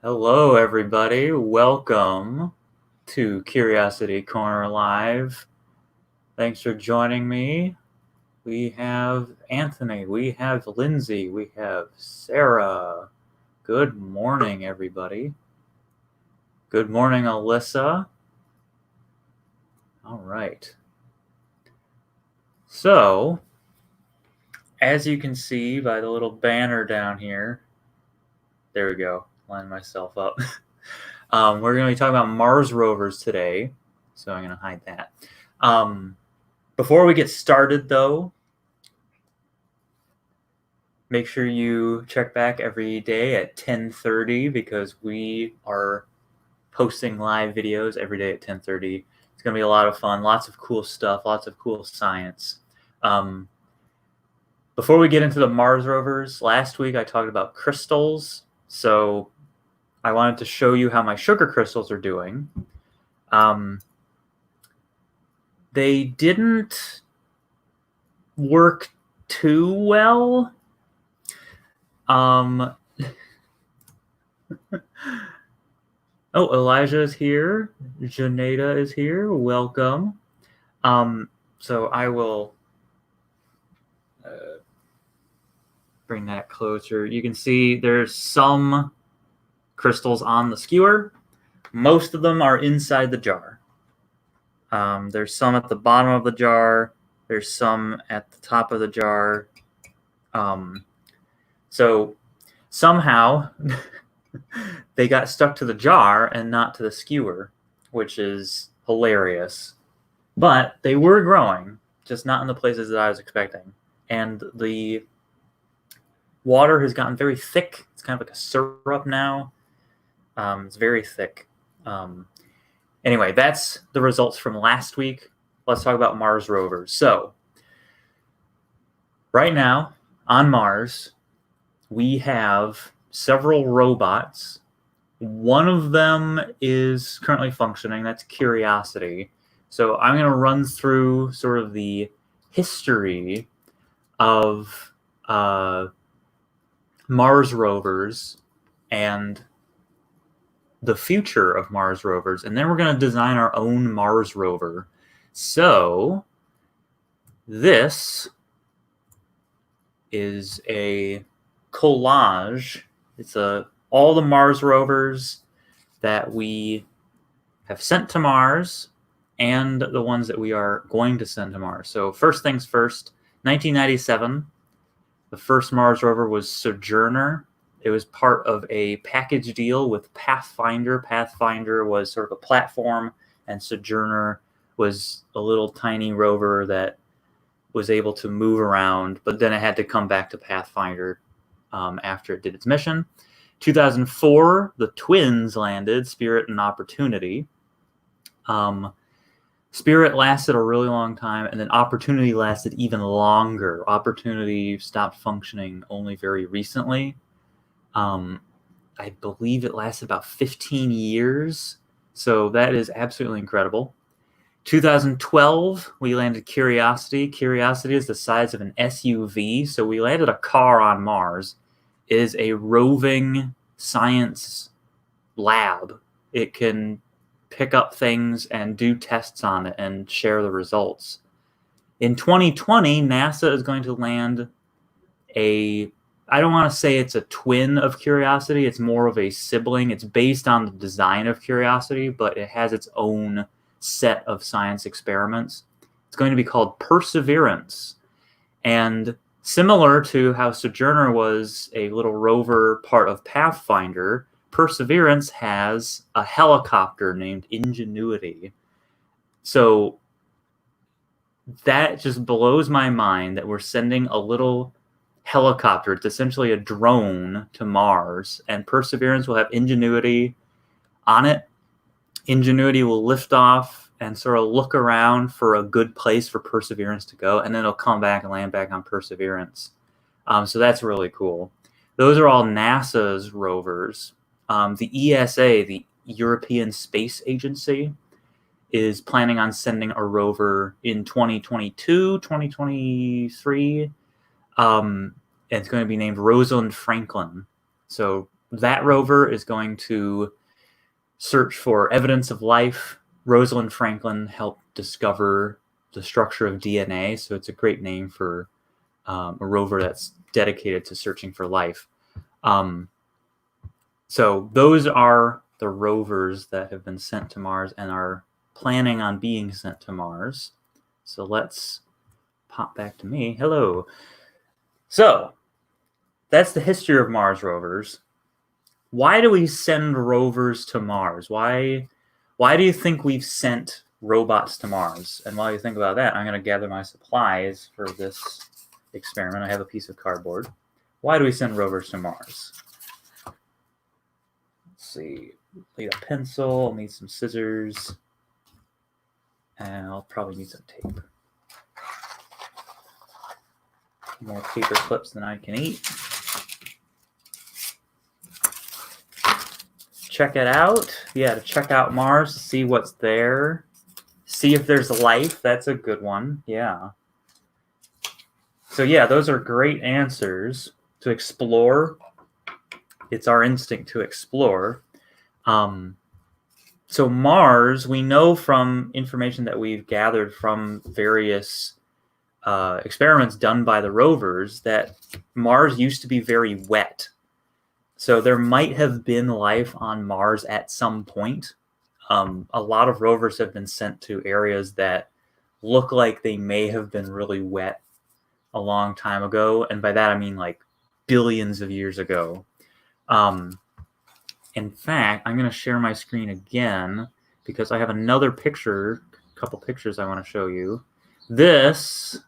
Hello, everybody. Welcome to Curiosity Corner Live. Thanks for joining me. We have Anthony, we have Lindsay, we have Sarah. Good morning, everybody. Good morning, Alyssa. All right. So, as you can see by the little banner down here, there we go, line myself up. We're going to be talking about Mars rovers today, so I'm going to hide that. Before we get started, though, make sure you check back every day at 10:30 because we are posting live videos every day at 10:30. It's going to be a lot of fun, lots of cool stuff, lots of cool science. Before we get into the Mars rovers, last week I talked about crystals, so I wanted to show you how my sugar crystals are doing. They didn't work too well. Oh, Elijah is here. Janeda is here. Welcome. So I will bring that closer. You can see there's some crystals on the skewer. Most of them are inside the jar. There's some at the bottom of the jar. There's some at the top of the jar. So somehow they got stuck to the jar and not to the skewer, which is hilarious. But they were growing, just not in the places that I was expecting. And the water has gotten very thick. It's kind of like a syrup now. It's very thick. Anyway, that's the results from last week. Let's talk about Mars rovers. So, right now, on Mars, we have several robots. One of them is currently functioning. That's Curiosity. So I'm going to run through sort of the history of Mars rovers and the future of Mars rovers, and then we're going to design our own Mars rover. So this is a collage. It's all the Mars rovers that we have sent to Mars and the ones that we are going to send to Mars. So first things first, 1997, the first Mars rover was Sojourner. It was part of a package deal with Pathfinder. Pathfinder was sort of a platform, and Sojourner was a little tiny rover that was able to move around, but then it had to come back to Pathfinder after it did its mission. 2004, the twins landed, Spirit and Opportunity. Spirit lasted a really long time, and then Opportunity lasted even longer. Opportunity stopped functioning only very recently. I believe it lasted about 15 years, so that is absolutely incredible. 2012, we landed Curiosity. Curiosity is the size of an SUV, so we landed a car on Mars. It is a roving science lab. It can pick up things and do tests on it and share the results. In 2020, NASA is going to land I don't want to say it's a twin of Curiosity. It's more of a sibling. It's based on the design of Curiosity, but it has its own set of science experiments. It's going to be called Perseverance. And similar to how Sojourner was a little rover part of Pathfinder, Perseverance has a helicopter named Ingenuity. So that just blows my mind that we're sending a little helicopter. It's essentially a drone to Mars, and Perseverance will have Ingenuity on it. Ingenuity will lift off and sort of look around for a good place for Perseverance to go, and then it'll come back and land back on Perseverance. So that's really cool. Those are all NASA's rovers. The ESA, the European Space Agency, is planning on sending a rover in 2022, 2023. It's going to be named Rosalind Franklin. So that rover is going to search for evidence of life. Rosalind Franklin helped discover the structure of DNA, so it's a great name for a rover that's dedicated to searching for life. So those are the rovers that have been sent to Mars and are planning on being sent to Mars. So let's pop back to me. Hello. So that's the history of Mars rovers. Why do we send rovers to Mars? Why do you think we've sent robots to Mars? And while you think about that, I'm going to gather my supplies for this experiment. I have a piece of cardboard. Why do we send rovers to Mars? Let's see. Need a pencil. I'll need some scissors. And I'll probably need some tape. More paper clips than I can eat. Check it out. Yeah, to check out Mars, see what's there. See if there's life. That's a good one. Yeah. So yeah, those are great answers. To explore. It's our instinct to explore. So Mars, we know from information that we've gathered from various experiments done by the rovers that Mars used to be very wet. So there might have been life on Mars at some point. A lot of rovers have been sent to areas that look like they may have been really wet a long time ago. And by that, I mean like billions of years ago. In fact, I'm going to share my screen again because I have another picture, a couple pictures I want to show you. This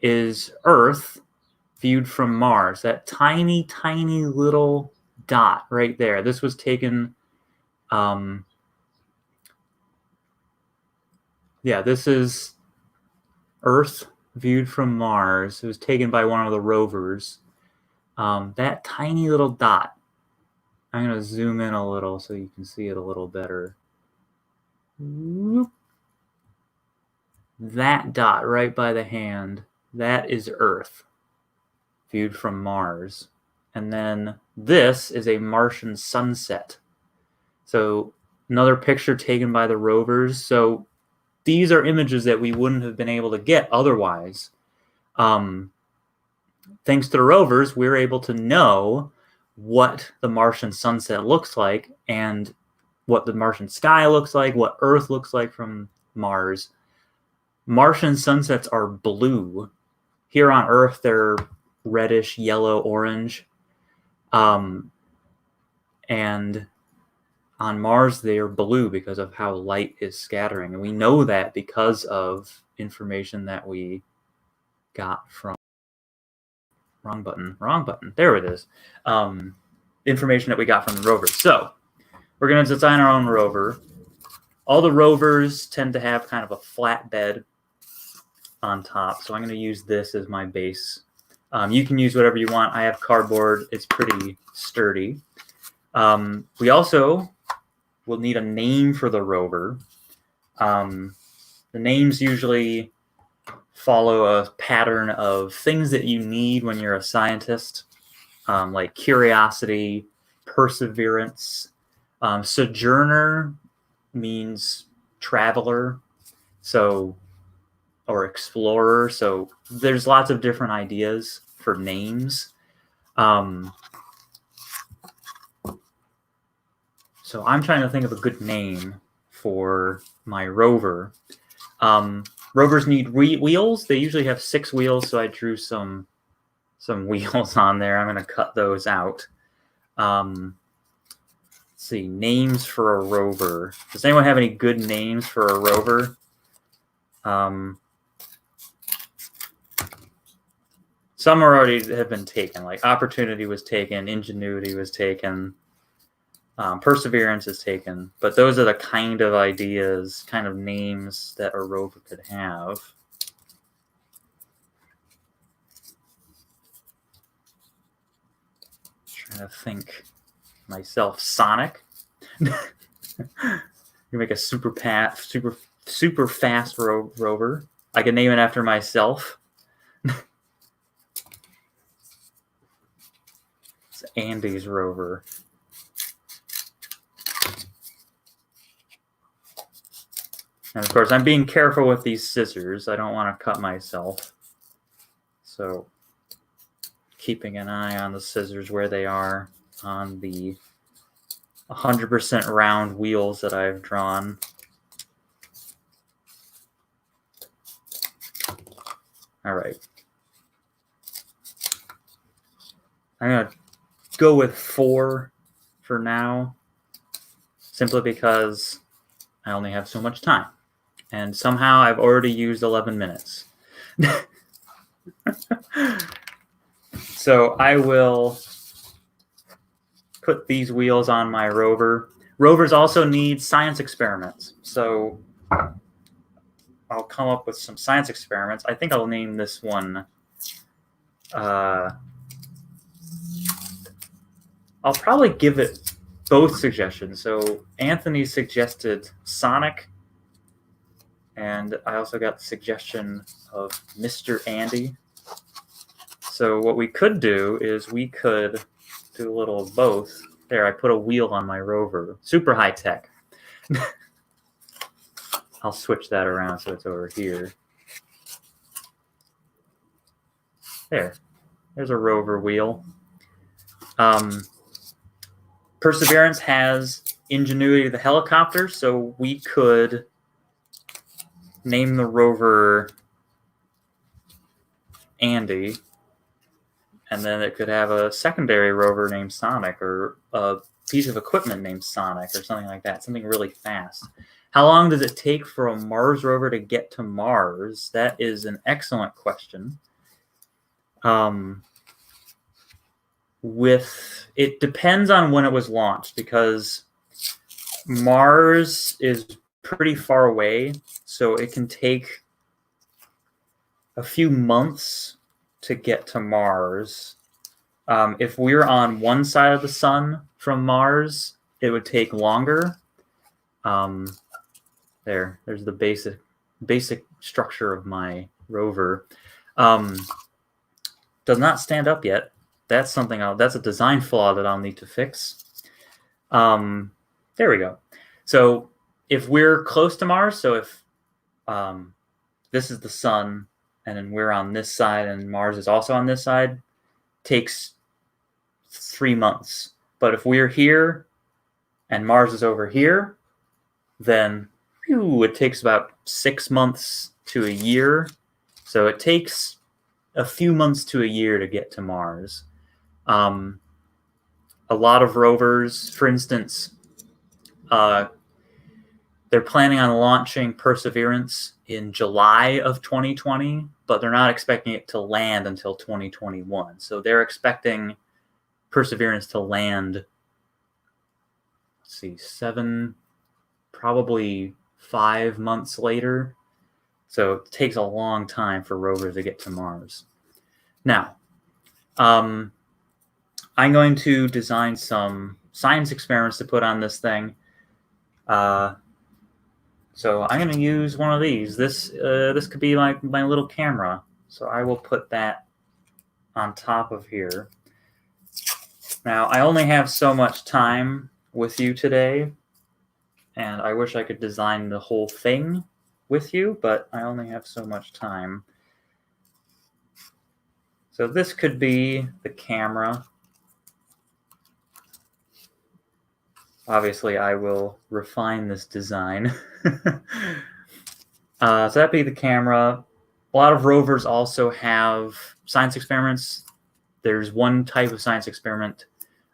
is Earth viewed from Mars, that tiny, tiny little dot right there. This was taken, this is Earth viewed from Mars. It was taken by one of the rovers. That tiny little dot. I'm going to zoom in a little so you can see it a little better. That dot right by the hand, that is Earth viewed from Mars. And then this is a Martian sunset. So another picture taken by the rovers. So these are images that we wouldn't have been able to get otherwise. Thanks to the rovers, we're able to know what the Martian sunset looks like and what the Martian sky looks like, what Earth looks like from Mars. Martian sunsets are blue. Here on Earth, they're reddish, yellow, orange. And on Mars, they are blue because of how light is scattering. And we know that because of information that we got from... Wrong button. There it is. Information that we got from the rovers. So we're going to design our own rover. All the rovers tend to have kind of a flat bed on top. So I'm going to use this as my base. You can use whatever you want. I have cardboard. It's pretty sturdy. We also will need a name for the rover. The names usually follow a pattern of things that you need when you're a scientist, like curiosity, perseverance. Sojourner means traveler, or explorer. So there's lots of different ideas for names. So I'm trying to think of a good name for my rover. Rovers need wheels. They usually have 6 wheels, so I drew some wheels on there. I'm going to cut those out. Let's see, names for a rover. Does anyone have any good names for a rover? Some already have been taken, like Opportunity was taken, Ingenuity was taken, Perseverance is taken, but those are the kind of ideas, kind of names that a rover could have. Trying to think myself. Sonic. You make a super fast rover. I can name it after myself. It's Andy's rover. And of course, I'm being careful with these scissors. I don't want to cut myself. So keeping an eye on the scissors where they are on the 100% round wheels that I've drawn. All right. I'm going to go with 4 for now, simply because I only have so much time. And somehow I've already used 11 minutes. So I will put these wheels on my rover. Rovers also need science experiments. So I'll come up with some science experiments. I think I'll name this one. I'll probably give it both suggestions. So Anthony suggested Sonic. And I also got the suggestion of Mr. Andy. So what we could do is we could do a little of both. There, I put a wheel on my rover. Super high tech. I'll switch that around so it's over here. There's a rover wheel. Perseverance has Ingenuity the helicopter, so we could name the rover Andy, and then it could have a secondary rover named Sonic, or a piece of equipment named Sonic, or something like that, something really fast. How long does it take for a Mars rover to get to Mars? That is an excellent question. It depends on when it was launched, because Mars is pretty far away, so it can take a few months to get to Mars. If we're on one side of the sun from Mars, it would take longer. There's the basic structure of my rover. Does not stand up yet. That's that's a design flaw that I'll need to fix. There we go. So if we're close to Mars, so if this is the sun, and then we're on this side, and Mars is also on this side, takes 3 months. But if we're here, and Mars is over here, then it takes about 6 months to a year. So it takes a few months to a year to get to Mars. A lot of rovers, for instance, they're planning on launching Perseverance in July of 2020, but they're not expecting it to land until 2021. So they're expecting Perseverance to land, probably 5 months later. So it takes a long time for rovers to get to Mars. Now, I'm going to design some science experiments to put on this thing. So I'm going to use one of these. This could be like my little camera. So I will put that on top of here. Now, I only have so much time with you today, and I wish I could design the whole thing with you, but I only have so much time. So this could be the camera. Obviously, I will refine this design. So that'd be the camera. A lot of rovers also have science experiments. There's one type of science experiment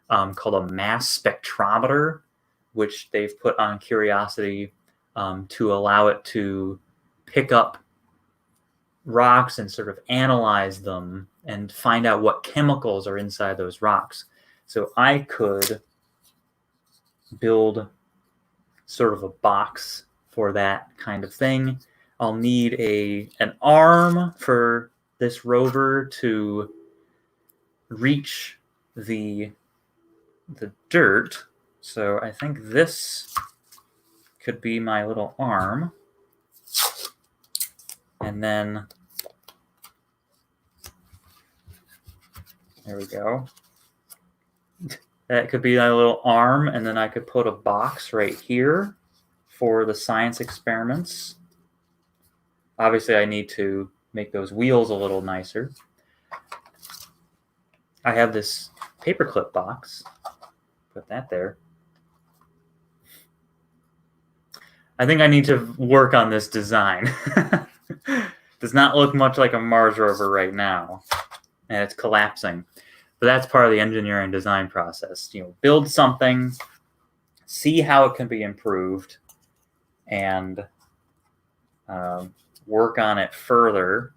called a mass spectrometer, which they've put on Curiosity to allow it to pick up rocks and sort of analyze them and find out what chemicals are inside those rocks. So I could build sort of a box for that kind of thing. I'll need an arm for this rover to reach the dirt. So I think this could be my little arm. And then there we go. That could be a little arm, and then I could put a box right here for the science experiments. Obviously, I need to make those wheels a little nicer. I have this paperclip box. Put that there. I think I need to work on this design. Does not look much like a Mars rover right now, and it's collapsing. But that's part of the engineering design process. Build something, see how it can be improved, and work on it further.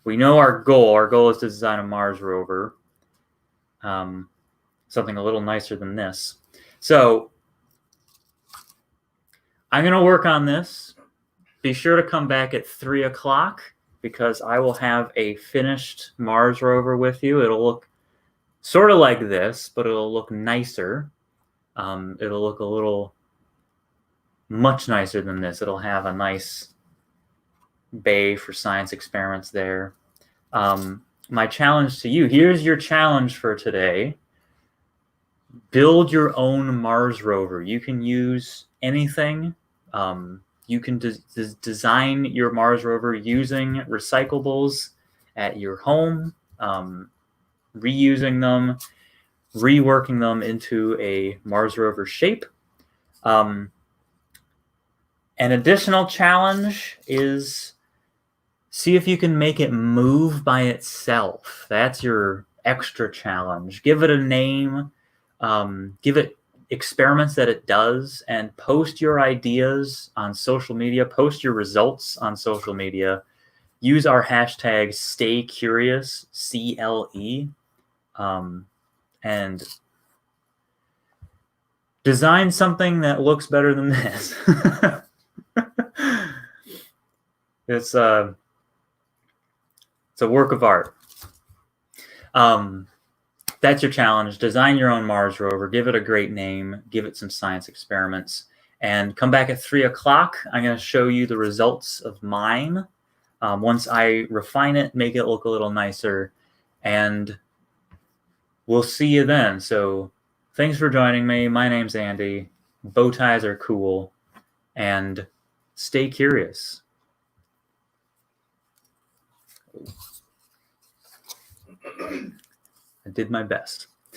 We know our goal. Our goal is to design a Mars rover, something a little nicer than this. So I'm going to work on this. Be sure to come back at 3 o'clock because I will have a finished Mars rover with you. It'll look sort of like this, but it'll look nicer. It'll look much nicer than this. It'll have a nice bay for science experiments there. My challenge to you, here's your challenge for today. Build your own Mars rover. You can use anything. You can design your Mars rover using recyclables at your home, reusing them, reworking them into a Mars rover shape. An additional challenge is see if you can make it move by itself. That's your extra challenge. Give it a name. Give it experiments that it does, and post your ideas on social media. Post your results on social media. Use our hashtag #StayCurious, CLE, and design something that looks better than this. It's a work of art. That's your challenge. Design your own Mars rover. Give it a great name. Give it some science experiments. And come back at 3 o'clock. I'm going to show you the results of mine. Once I refine it, make it look a little nicer. And we'll see you then. So thanks for joining me. My name's Andy. Bow ties are cool. And stay curious. I did my best.